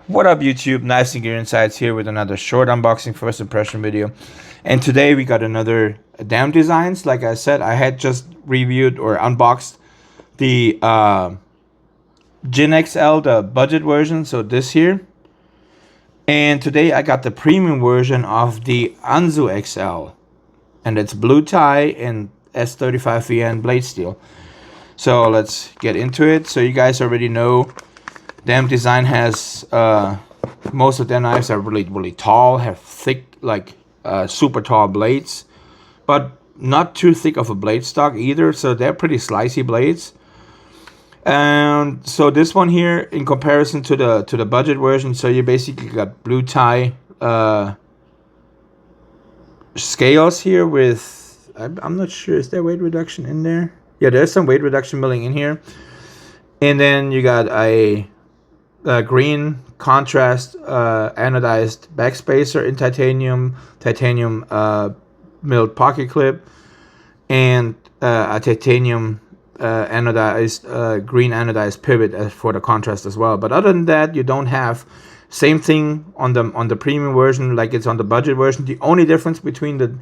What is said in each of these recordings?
What up YouTube, Knives and Gear Insights here with another short unboxing first impression video. And today we got another Damn Designs. Like I said, I had just reviewed or unboxed the Anzu XL, the budget version, so this here. And today I got the premium version of the Anzu XL. And it's blue tie and S35VN blade steel. So let's get into it. So you guys already know Damn Design has most of their knives are really tall, have thick, like super tall blades, but not too thick of a blade stock either, so they're pretty slicey blades. And so this one here, in comparison to the budget version, so you basically got blue tie scales here with, I'm not sure, is there weight reduction in there? Yeah, there's some weight reduction milling in here. And then you got a green contrast anodized backspacer in titanium milled pocket clip, and a titanium anodized green anodized pivot for the contrast as well. But other than that, you don't have same thing on the premium version like it's on the budget version. The only difference between the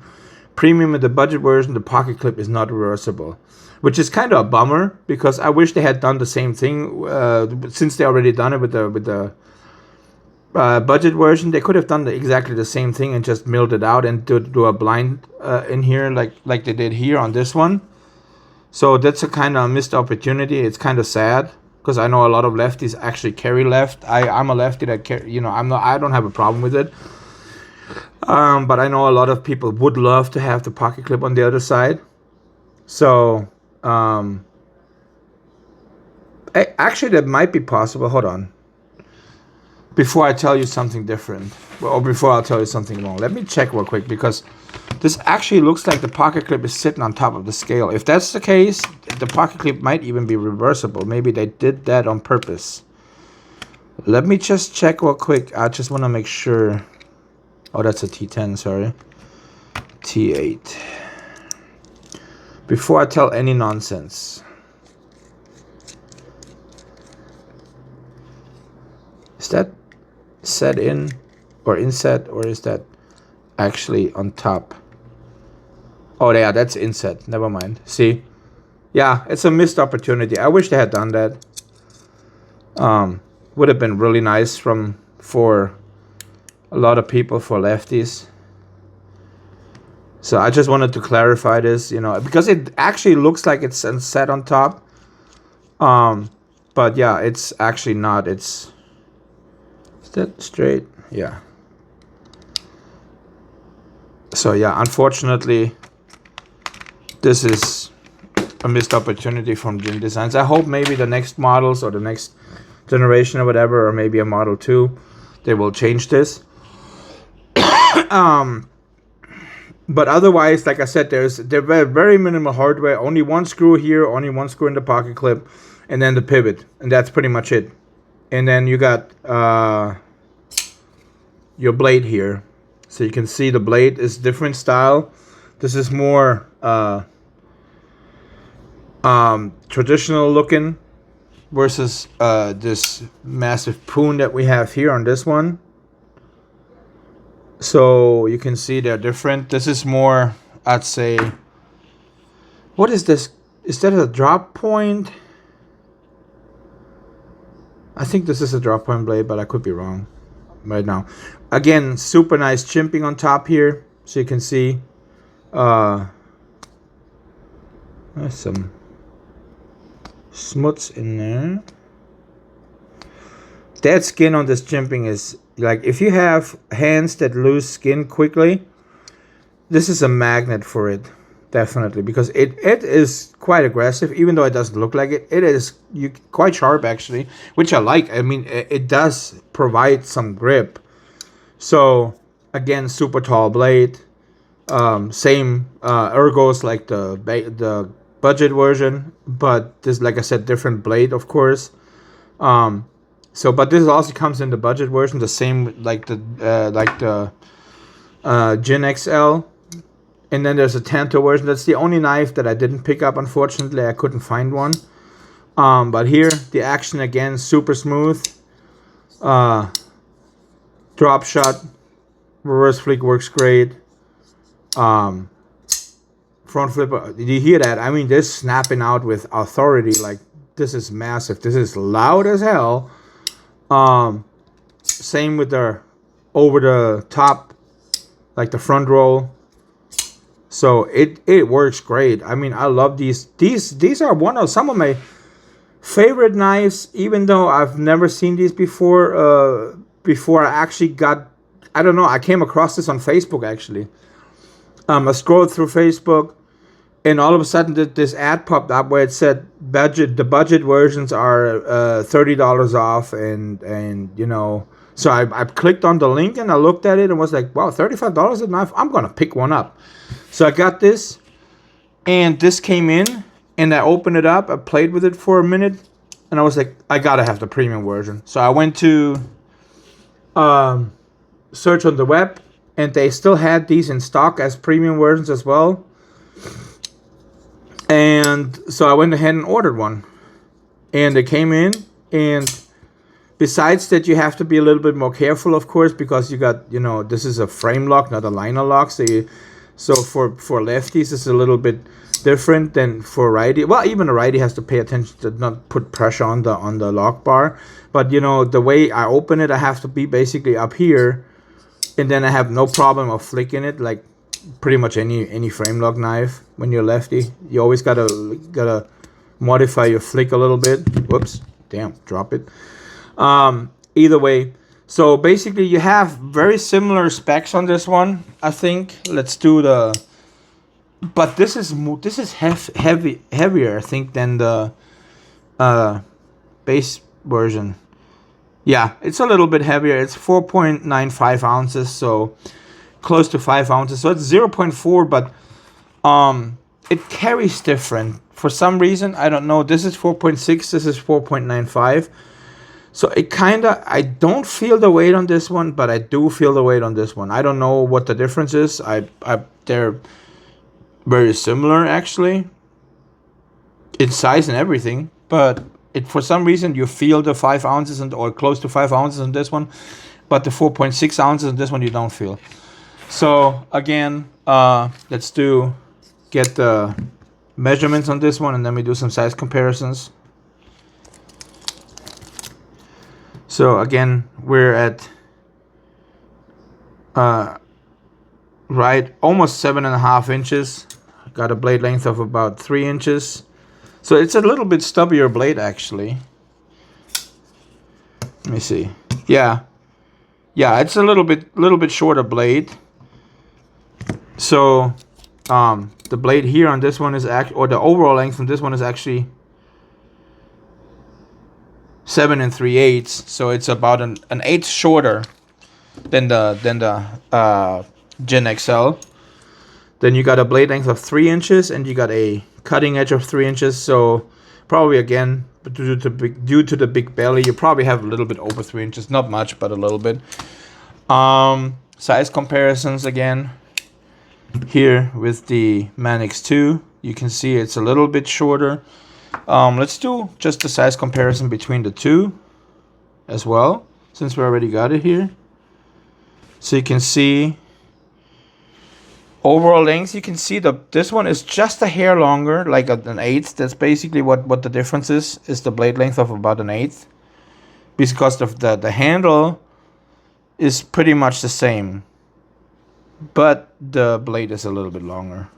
premium and the budget version, the pocket clip is not reversible, which is kind of a bummer because I wish they had done the same thing. Since they already done it with the budget version, they could have done exactly the same thing and just milled it out and do a blind in here like they did here on this one. So that's a kind of missed opportunity. It's kind of sad because I know a lot of lefties actually carry left. I'm a lefty that I don't have a problem with it. But I know a lot of people would love to have the pocket clip on the other side. So actually that might be possible. Hold on. Before I tell you something different, or before I'll tell you something wrong, let me check real quick, because this actually looks like the pocket clip is sitting on top of the scale. If that's the case, the pocket clip might even be reversible. Maybe they did that on purpose. Let me just check real quick. I just want to make sure. Oh, that's a T10, sorry. T8. Before I tell any nonsense. Is that set in or inset, or is that actually on top? Oh yeah, that's inset. Never mind. See? Yeah, it's a missed opportunity. I wish they had done that. Would have been really nice for a lot of people, for lefties. So I just wanted to clarify this, because it actually looks like it's set on top. But yeah, it's actually not. Is that straight? Yeah. So yeah, unfortunately, this is a missed opportunity from Damn Designs. I hope maybe the next models or the next generation or whatever, or maybe a Model 2, they will change this. But otherwise, like I said, they're very minimal hardware. Only one screw here, only one screw in the pocket clip, and then the pivot, and that's pretty much it. And then you got your blade here, so you can see the blade is different style. This is more traditional looking versus this massive poon that we have here on this one. So you can see they're different. This is more, I'd say, what is this? Is that a drop point? I think this is a drop point blade, but I could be wrong right now. Again, super nice chimping on top here, so you can see there's some smuts in there. That skin on this chimping is like, if you have hands that lose skin quickly, this is a magnet for it, definitely, because it is quite aggressive, even though it doesn't look like it. It is quite sharp actually, which I like. I mean, it does provide some grip. So again, super tall blade, same ergos like the budget version, but this, like I said, different blade, of course. So, but this also comes in the budget version, the same like the Anzu XL, and then there's a Tanto version. That's the only knife that I didn't pick up, unfortunately. I couldn't find one. But here, the action again, super smooth. Drop shot, reverse flick works great. Front flipper, did you hear that? I mean, this snapping out with authority, like this is massive. This is loud as hell. Same with the over the top, like the front roll. So it works great. I mean, I love these. These are some of my favorite knives, even though I've never seen these before. Before I actually got, I don't know, I came across this on Facebook actually. I scrolled through Facebook, and all of a sudden this ad popped up where it said the budget versions are $30 off, and you know. So I clicked on the link and I looked at it and was like, wow, $35 a knife. I'm gonna pick one up. So I got this, and this came in, and I opened it up. I played with it for a minute, and I was like, I gotta have the premium version. So I went to search on the web, and they still had these in stock as premium versions as well. And so I went ahead and ordered one, and it came in. And besides that, you have to be a little bit more careful, of course, because you got, you know, this is a frame lock, not a liner lock. So for lefties, it's a little bit different than for righty. Well, even a righty has to pay attention to not put pressure on the lock bar. But you know, the way I open it, I have to be basically up here, and then I have no problem of flicking it, like pretty much any frame lock knife. When you're lefty, you always gotta modify your flick a little bit. Whoops, damn, drop it. Either way, so basically you have very similar specs on this one, I think. Let's do the, but this is heavier, I think, than the base version. Yeah, it's a little bit heavier. It's 4.95 ounces, so close to 5 ounces. So it's 0.4, but it carries different for some reason. I don't know. This is 4.6. This is 4.95. So it I don't feel the weight on this one, but I do feel the weight on this one. I don't know what the difference is. They're very similar actually in size and everything, but for some reason you feel the 5 ounces or close to 5 ounces on this one, but the 4.6 ounces on this one you don't feel. So again, let's get the measurements on this one, and then we do some size comparisons. So again, we're at right almost 7.5 inches. Got a blade length of about 3 inches. So it's a little bit stubbier blade actually. Let me see. Yeah, it's a little bit shorter blade. So the blade here on this one is or the overall length on this one is actually 7 3/8. So it's about an eighth shorter than the Gen XL. Then you got a blade length of 3 inches, and you got a cutting edge of 3 inches. So probably again, due to the big belly, you probably have a little bit over 3 inches. Not much, but a little bit. Size comparisons again. Here with the Manix 2, you can see it's a little bit shorter. Let's do just the size comparison between the two as well, since we already got it here. So you can see overall length. You can see this one is just a hair longer, like an eighth. That's basically what the difference is the blade length of about an eighth, because the handle is pretty much the same, but the blade is a little bit longer.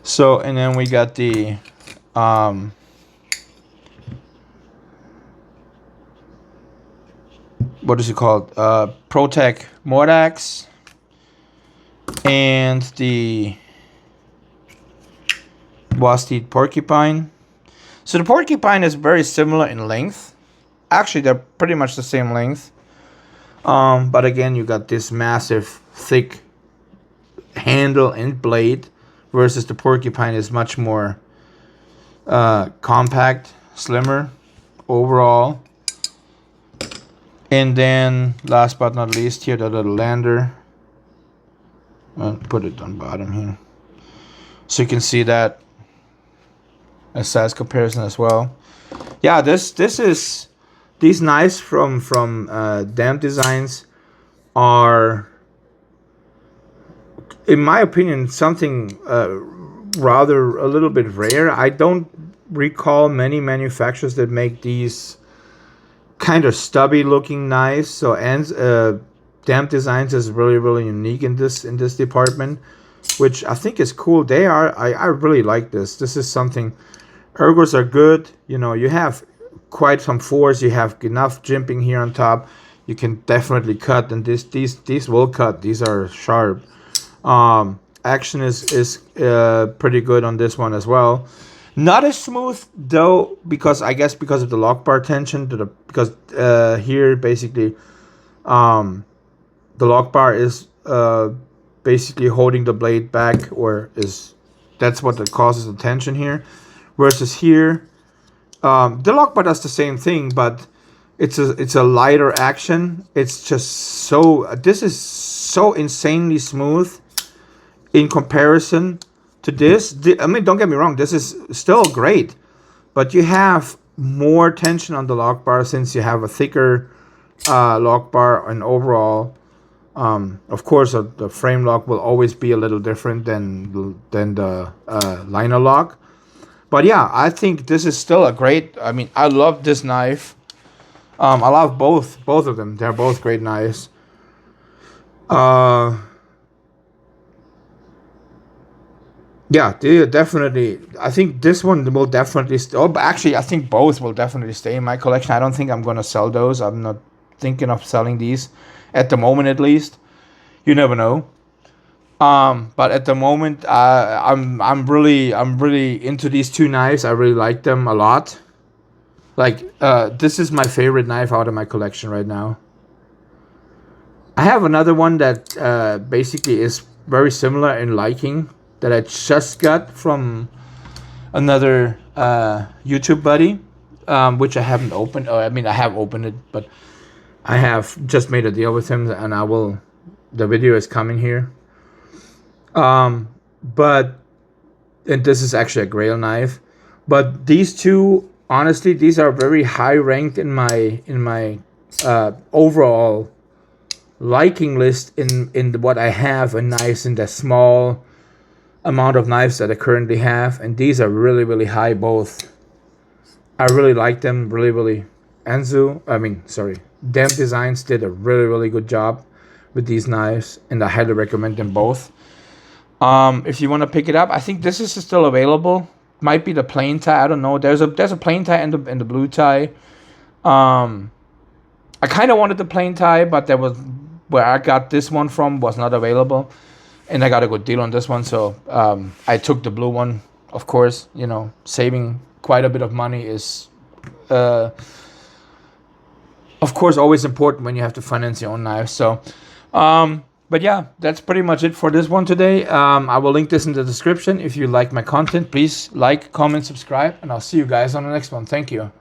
So, and then we got the what is it called? ProTech Mordax, and the Wastid Porcupine. So the Porcupine is very similar in length. Actually, they're pretty much the same length. But again, you got this massive, thick handle and blade, versus the Porcupine is much more compact, slimmer overall. And then, last but not least, here the little lander. I'll put it on bottom here, so you can see that a size comparison as well. Yeah, these these knives from Damn Designs are, in my opinion, something rather a little bit rare. I don't recall many manufacturers that make these kind of stubby looking knives. So Damp Designs is really unique in this department, which I think is cool. I really like this. This is something. Ergos are good. You know, you have quite some force. You have enough jimping here on top. You can definitely cut, and these will cut. These are sharp. Action is pretty good on this one as well. Not as smooth though, because I guess because of the lock bar tension because here basically the lock bar is basically holding the blade back, that's what causes the tension here. Versus here, the lock bar does the same thing, but it's a lighter action. It's just this is so insanely smooth in comparison to this. I mean, don't get me wrong, this is still great, but you have more tension on the lock bar since you have a thicker lock bar, and overall, of course, the frame lock will always be a little different than the liner lock. But yeah, I think this is still a great. I mean, I love this knife. I love both of them. They're both great knives. Yeah, they definitely. I think this one will definitely. Actually, I think both will definitely stay in my collection. I don't think I'm gonna sell those. I'm not thinking of selling these at the moment, at least. You never know. But at the moment, I'm really into these two knives. I really like them a lot. Like, this is my favorite knife out of my collection right now. I have another one that basically is very similar in liking, that I just got from another YouTube buddy, which I haven't opened. I mean, I have opened it, but I have just made a deal with him, and the video is coming here. And this is actually a Grail knife, but these two, honestly, these are very high ranked in my overall liking list in what I have in knives, in the small amount of knives that I currently have, and these are really high both. I really like them, really. Damp Designs did a really good job with these knives, and I highly recommend them both. If you want to pick it up, I think this is still available. Might be the plain tie, I don't know. There's a plain tie and the blue tie. I kind of wanted the plain tie, but there was, where I got this one from was not available, and I got a good deal on this one, so I took the blue one. Of course, you know, saving quite a bit of money is of course always important when you have to finance your own knives. So but yeah, that's pretty much it for this one today. I will link this in the description. If you like my content, please like, comment, subscribe, and I'll see you guys on the next one. Thank you.